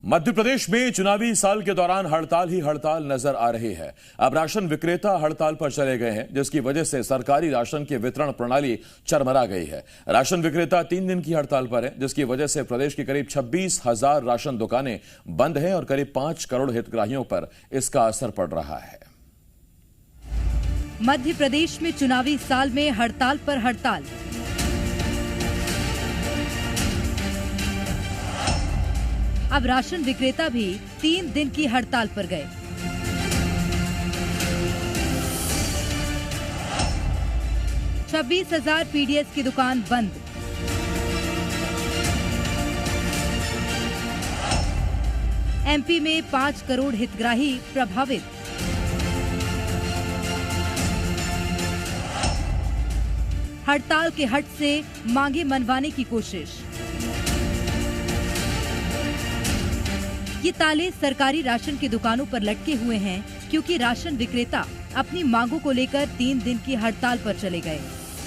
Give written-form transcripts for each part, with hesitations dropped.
मध्य प्रदेश में चुनावी साल के दौरान हड़ताल ही हड़ताल नजर आ रही है। अब राशन विक्रेता हड़ताल पर चले गए हैं, जिसकी वजह से सरकारी राशन की वितरण प्रणाली चरमरा गई है। राशन विक्रेता 3 दिन की हड़ताल पर है, जिसकी वजह से प्रदेश की करीब 26,000 राशन दुकानें बंद हैं और करीब 5 करोड़ हितग्राहियों पर इसका असर पड़ रहा है। मध्य प्रदेश में चुनावी साल में हड़ताल पर हड़ताल। अब राशन विक्रेता भी 3 दिन की हड़ताल पर गए। छब्बीस 26,000 पीडीएस की दुकान बंद। एमपी में 5 करोड़ हितग्राही प्रभावित। हड़ताल के हट से मांगे मनवाने की कोशिश। ये ताले सरकारी राशन की दुकानों पर लटके हुए हैं, क्योंकि राशन विक्रेता अपनी मांगों को लेकर 3 दिन की हड़ताल पर चले गए।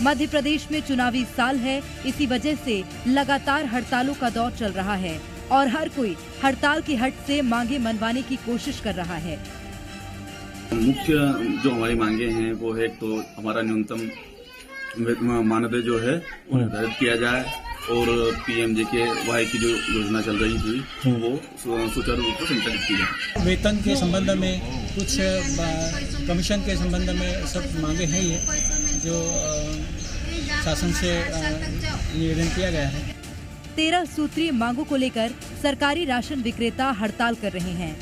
मध्य प्रदेश में चुनावी साल है, इसी वजह से लगातार हड़तालों का दौर चल रहा है और हर कोई हड़ताल की हट से मांगे मनवाने की कोशिश कर रहा है। मुख्य जो हमारी मांगे हैं वो है, तो हमारा न्यूनतम मानदेय जो है वो निर्धारित किया जाए और पीएमजेकेवाई की जो योजना चल रही थी वो सुचारू रूप से संचालित की जाए। वेतन के संबंध में, कुछ कमीशन के संबंध में सब मांगे हैं, ये जो शासन से निवेदन किया गया है। 13 सूत्रीय मांगों को लेकर सरकारी राशन विक्रेता हड़ताल कर रहे हैं।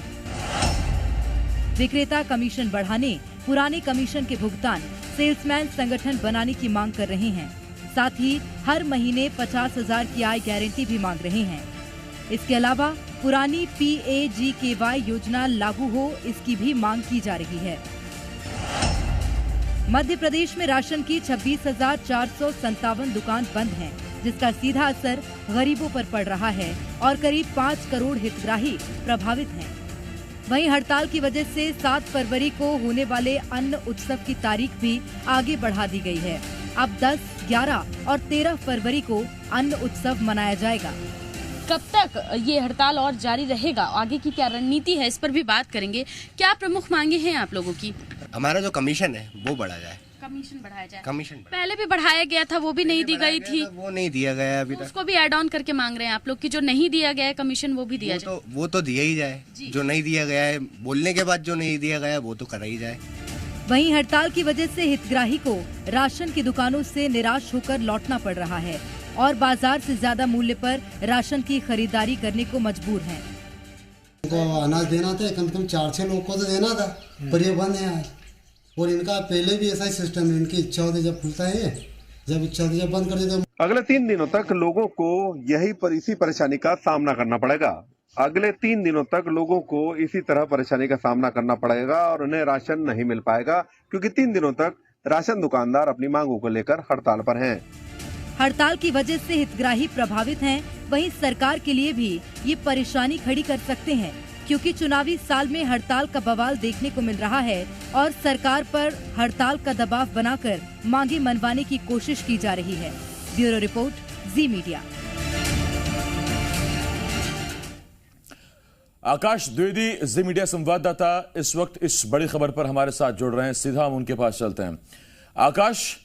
विक्रेता कमीशन बढ़ाने, पुराने कमीशन के भुगतान, सेल्समैन संगठन बनाने की मांग कर रहे हैं। साथ ही हर महीने 50,000 की आय गारंटी भी मांग रहे हैं। इसके अलावा पुरानी PAGKY योजना लागू हो, इसकी भी मांग की जा रही है। मध्य प्रदेश में राशन की 26,457 दुकान बंद हैं, जिसका सीधा असर गरीबों पर पड़ रहा है और करीब 5 करोड़ हितग्राही प्रभावित हैं। वहीं हड़ताल की वजह से 7 फरवरी को होने वाले अन्न उत्सव की तारीख भी आगे बढ़ा दी गई है। अब 10, 11 और 13 फरवरी को अन्न उत्सव मनाया जाएगा। कब तक ये हड़ताल और जारी रहेगा, आगे की क्या रणनीति है, इस पर भी बात करेंगे। क्या प्रमुख मांगे हैं आप लोगों की? हमारा जो कमीशन है वो बढ़ा जाए। कमीशन बढ़ाया जाए। कमीशन पहले भी बढ़ाया गया था, वो भी नहीं दी गई थी। वो नहीं दिया गया अभी तक। उसको भी ऐड ऑन करके मांग रहे हैं आप लोग कि जो नहीं दिया गया है कमीशन वो भी दिया जाए। वो तो दिया ही जाए। जो नहीं दिया गया है, बोलने के बाद जो नहीं दिया गया वो तो करा ही जाए। वहीं हड़ताल की वजह से हितग्राही को राशन की दुकानों से निराश होकर लौटना पड़ रहा है और बाजार से ज्यादा मूल्य पर राशन की खरीदारी करने को मजबूर हैं। अनाज देना था, कम से कम 4-6 लोग को तो देना था, पर ये बंद है आज। और इनका पहले भी ऐसा ही सिस्टम है, इनकी इच्छा होती जब खुलता है, जब इच्छा होती जब बंद कर देते। अगले 3 दिनों तक लोगों को इसी परेशानी का सामना करना पड़ेगा। अगले 3 दिनों तक लोगों को इसी तरह परेशानी का सामना करना पड़ेगा और उन्हें राशन नहीं मिल पाएगा, क्योंकि 3 दिनों तक राशन दुकानदार अपनी मांगों को लेकर हड़ताल पर हैं। हड़ताल की वजह से हितग्राही प्रभावित हैं, वहीं सरकार के लिए भी ये परेशानी खड़ी कर सकते हैं, क्योंकि चुनावी साल में हड़ताल का बवाल देखने को मिल रहा है और सरकार पर हड़ताल का दबाव बनाकर मांगे मनवाने की कोशिश की जा रही है। ब्यूरो रिपोर्ट, जी मीडिया। आकाश द्विवेदी, जी मीडिया संवाददाता, इस वक्त इस बड़ी खबर पर हमारे साथ जुड़ रहे हैं। सीधा हम उनके पास चलते हैं। आकाश,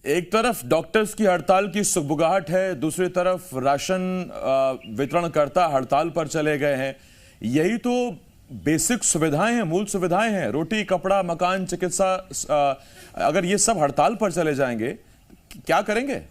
एक तरफ डॉक्टर्स की हड़ताल की सुगबुगाहट है, दूसरी तरफ राशन वितरणकर्ता हड़ताल पर चले गए हैं। यही तो बेसिक सुविधाएं हैं, मूल सुविधाएं हैं, रोटी, कपड़ा, मकान, चिकित्सा। अगर ये सब हड़ताल पर चले जाएंगे, क्या करेंगे?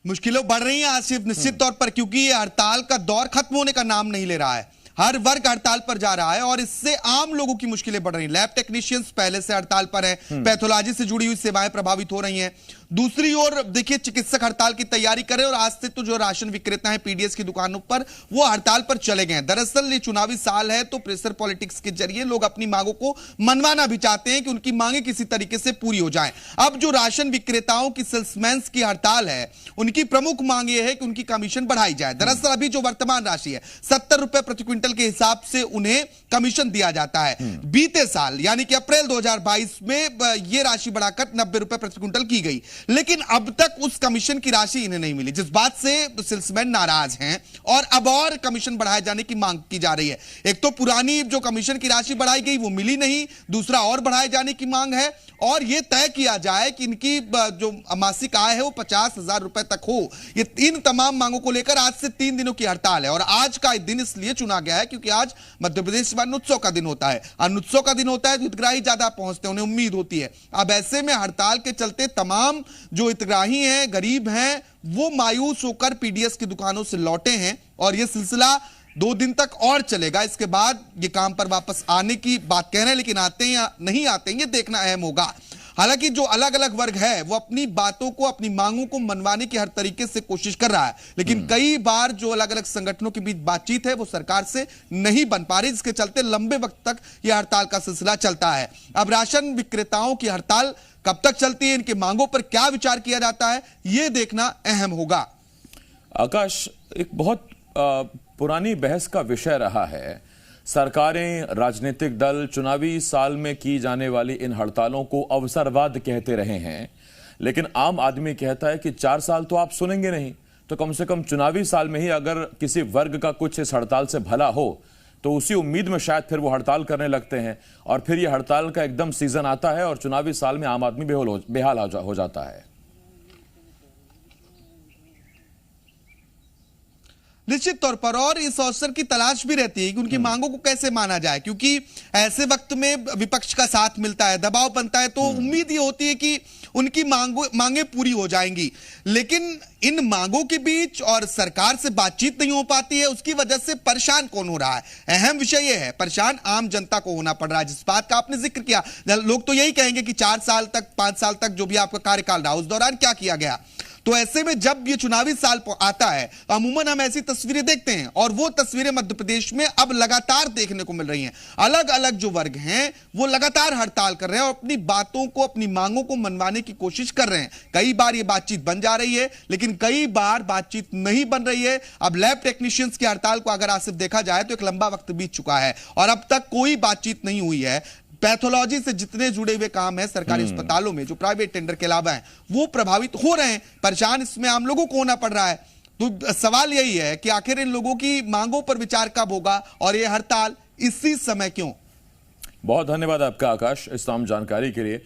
मुश्किलें बढ़ रही हैं आसिफ, निश्चित तौर पर, क्योंकि ये हड़ताल का दौर खत्म होने का नाम नहीं ले रहा है। हर वर्ग हड़ताल पर जा रहा है और इससे आम लोगों की मुश्किलें बढ़ रही हैं। लैब टेक्नीशियंस पहले से हड़ताल पर हैं, पैथोलॉजी से जुड़ी हुई सेवाएं प्रभावित हो रही हैं। दूसरी ओर देखिए, चिकित्सक हड़ताल की तैयारी कर रहे हैं और आज से तो जो राशन विक्रेता हैं पीडीएस की दुकानों पर, वो हड़ताल पर चले गए हैं। दरअसल ये चुनावी साल है, तो प्रेशर पॉलिटिक्स के जरिए लोग अपनी मांगों को मनवाना भी चाहते हैं कि उनकी मांगे किसी तरीके से पूरी हो जाएं। अब जो राशन विक्रेताओं की, सेल्समैन की हड़ताल है, उनकी प्रमुख मांग यह है कि उनकी कमीशन बढ़ाई जाए। दरअसल अभी जो वर्तमान राशि है 70 रुपए प्रति क्विंटल के हिसाब से उन्हें कमीशन दिया जाता है। बीते साल यानी कि अप्रैल 2022 में यह राशि बढ़ाकर 90 रुपए प्रति क्विंटल की गई। लेकिन अब तक उस कमीशन की राशि इन्हें नहीं मिली, जिस बात से सेल्समैन नाराज हैं और अब और कमीशन बढ़ाए जाने की मांग की जा रही है। एक तो पुरानी जो कमीशन की राशि बढ़ाई गई वो मिली नहीं, दूसरा और बढ़ाए जाने की मांग है और यह तय किया जाए कि इनकी जो मासिक आय है वो 50,000 रुपए तक हो। ये इन तमाम मांगों को लेकर आज से 3 दिनों की हड़ताल है और आज का दिन इसलिए चुना गया है क्योंकि आज मध्य प्रदेश में अनुत्सव का दिन होता है। अनुत्सव का दिन होता है तो हितग्राही ज्यादा पहुंचते हैं, उन्हें उम्मीद होती है। अब ऐसे में हड़ताल के चलते तमाम जो हितग्राही हैं, गरीब हैं, वो मायूस होकर पीडीएस की दुकानों से लौटे हैं और यह सिलसिला 2 दिन तक और चलेगा। इसके बाद ये काम पर वापस आने की बात कह रहे हैं, लेकिन आते हैं या नहीं आते हैं ये देखना अहम होगा। हालांकि जो अलग अलग वर्ग है वो अपनी बातों को, अपनी मांगों को मनवाने की हर तरीके से कोशिश कर रहा है, लेकिन कई बार जो अलग अलग संगठनों के बीच बातचीत है वो सरकार से नहीं बन पा रही, जिसके चलते लंबे वक्त तक यह हड़ताल का सिलसिला चलता है। अब राशन विक्रेताओं की हड़ताल कब तक चलती है, इनके मांगों पर क्या विचार किया जाता है, यह देखना अहम होगा। आकाश, एक बहुत पुरानी बहस का विषय रहा है, सरकारें, राजनीतिक दल चुनावी साल में की जाने वाली इन हड़तालों को अवसरवाद कहते रहे हैं, लेकिन आम आदमी कहता है कि 4 साल तो आप सुनेंगे नहीं, तो कम से कम चुनावी साल में ही अगर किसी वर्ग का कुछ इस हड़ताल से भला हो तो उसी उम्मीद में शायद फिर वो हड़ताल करने लगते हैं और फिर ये हड़ताल का एकदम सीजन आता है और चुनावी साल में आम आदमी बेहाल हो जाता है। निश्चित तौर पर और इस अवसर की तलाश भी रहती है कि उनकी मांगों को कैसे माना जाए, क्योंकि ऐसे वक्त में विपक्ष का साथ मिलता है, दबाव बनता है, तो उम्मीद ये होती है कि उनकी मांगें पूरी हो जाएंगी। लेकिन इन मांगों के बीच और सरकार से बातचीत नहीं हो पाती है, उसकी वजह से परेशान कौन हो रहा है? अहम विषय यह है, परेशान आम जनता को होना पड़ रहा है, जिस बात का आपने जिक्र किया। लोग तो यही कहेंगे कि 4 साल तक, 5 साल तक जो भी आपका कार्यकाल रहा उस दौरान क्या किया गया। तो ऐसे में जब ये चुनावी साल आता है तो अमूमन हम ऐसी तस्वीरें देखते हैं और वो तस्वीरें मध्य प्रदेश में अब लगातार देखने को मिल रही हैं। अलग अलग जो वर्ग हैं वो लगातार हड़ताल कर रहे हैं और अपनी बातों को, अपनी मांगों को मनवाने की कोशिश कर रहे हैं। कई बार ये बातचीत बन जा रही है, लेकिन कई बार बातचीत नहीं बन रही है। अब लैब टेक्नीशियंस की हड़ताल को अगर आसिफ देखा जाए तो एक लंबा वक्त बीत चुका है और अब तक कोई बातचीत नहीं हुई है। पैथोलॉजी से जितने जुड़े हुए काम हैं सरकारी अस्पतालों में, जो प्राइवेट टेंडर के अलावा हैं, वो प्रभावित हो रहे हैं। परेशान इसमें आम लोगों को होना पड़ रहा है। तो सवाल यही है कि आखिर इन लोगों की मांगों पर विचार कब होगा और ये हड़ताल इसी समय क्यों? बहुत धन्यवाद आपका आकाश इस तमाम जानकारी के लिए।